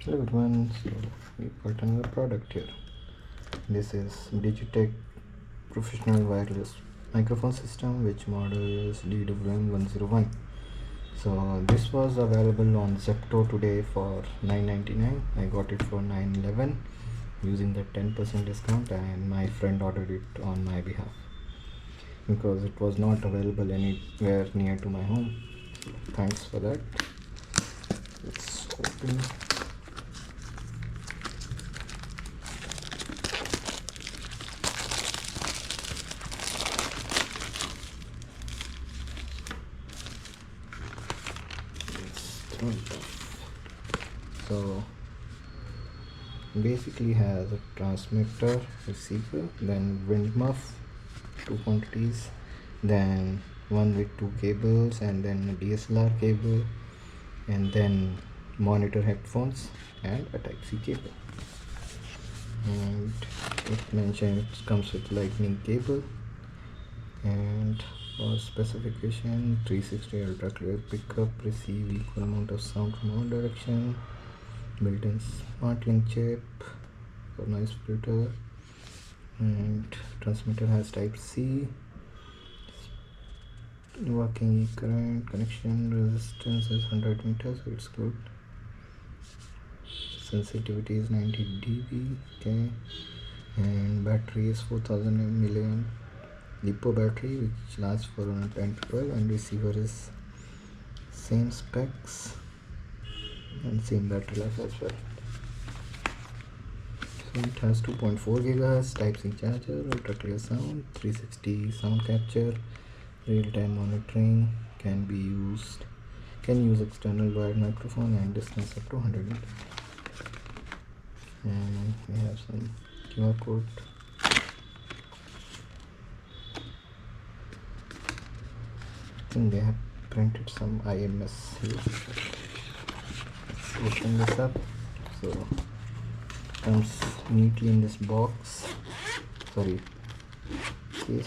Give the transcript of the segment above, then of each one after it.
Hello everyone, so we got another product here. This is Digitek professional wireless microphone system, which model is DW101. So this was available on Zepto today for $9.99. I got it for $9.11 using the 10% discount, and my friend ordered it on my behalf because it was not available anywhere near to my home. So thanks for that. Let's open. So basically has a transmitter, receiver, then wind muff, two quantities, then one with two cables, and then a DSLR cable, and then monitor headphones and a Type-C cable. And it mentioned it comes with lightning cable, and for specification 360 ultra clear pickup, receive equal amount of sound from all direction, built-in smart link chip for noise filter, and transmitter has Type-C, working current, connection resistance is 100 meters, so it's good. Sensitivity is 90 dB, okay, and battery is 4000 mAh lipo battery, which lasts for around 10 to 12, and receiver is same specs and same battery life as well. So it has 2.4 GHz Type-C charger, ultra clear sound, 360 sound capture, real-time monitoring, can use external wired microphone and distance up to 100 meters. And we have some QR code. I think they have printed some IMS here. Let's open this up. So it comes neatly in this box, case,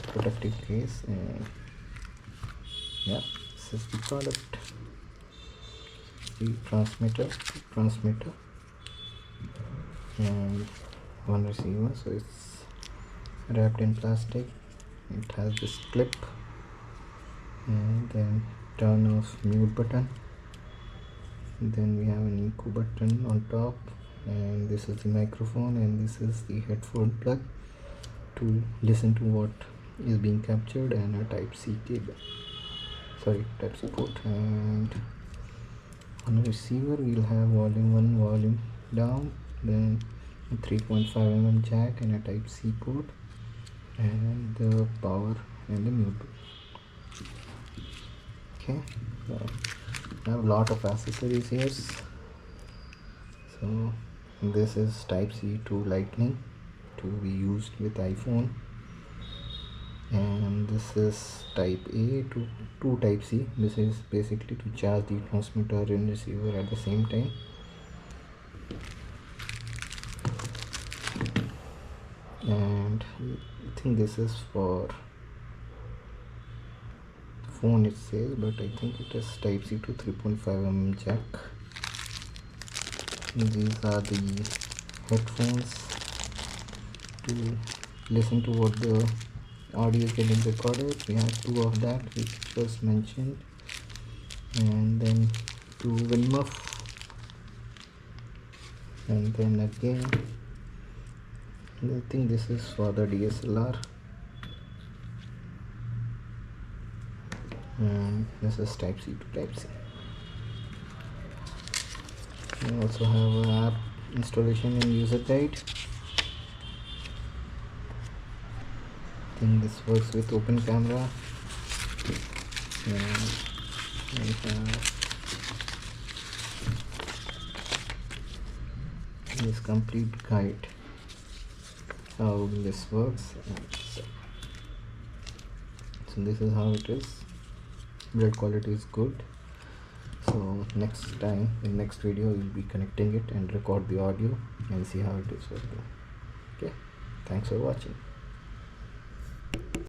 protective case, and yeah, this is the product. The transmitter and one receiver, so it's wrapped in plastic. It has this clip, and then turn off mute button, and then we have an echo button on top, and this is the microphone, and this is the headphone plug to listen to what is being captured, and a Type-C cable, Type-C port. And on the receiver we'll have volume 1, volume down, then a 3.5 mm jack and a Type-C port, and the power and the mute. Okay, so I have a lot of accessories here. So this is Type-C to Lightning to be used with iPhone, and this is Type A to Type-C. This is basically to charge the transmitter and receiver at the same time. And I think this is for phone, it says, but I think it is Type-C to 3.5 mm jack. These are the headphones to listen to what the audio is getting recorded. We have two of that, which was mentioned, and then two wind muff, and then again I think this is for the DSLR, and this is Type-C to Type-C. We also have an app installation and user guide. I think this works with open camera, and we have this complete guide how this works. So this is how it is. Build quality is good. So next time, in next video, we'll be connecting it and record the audio and see how it is working. Okay, thanks for watching.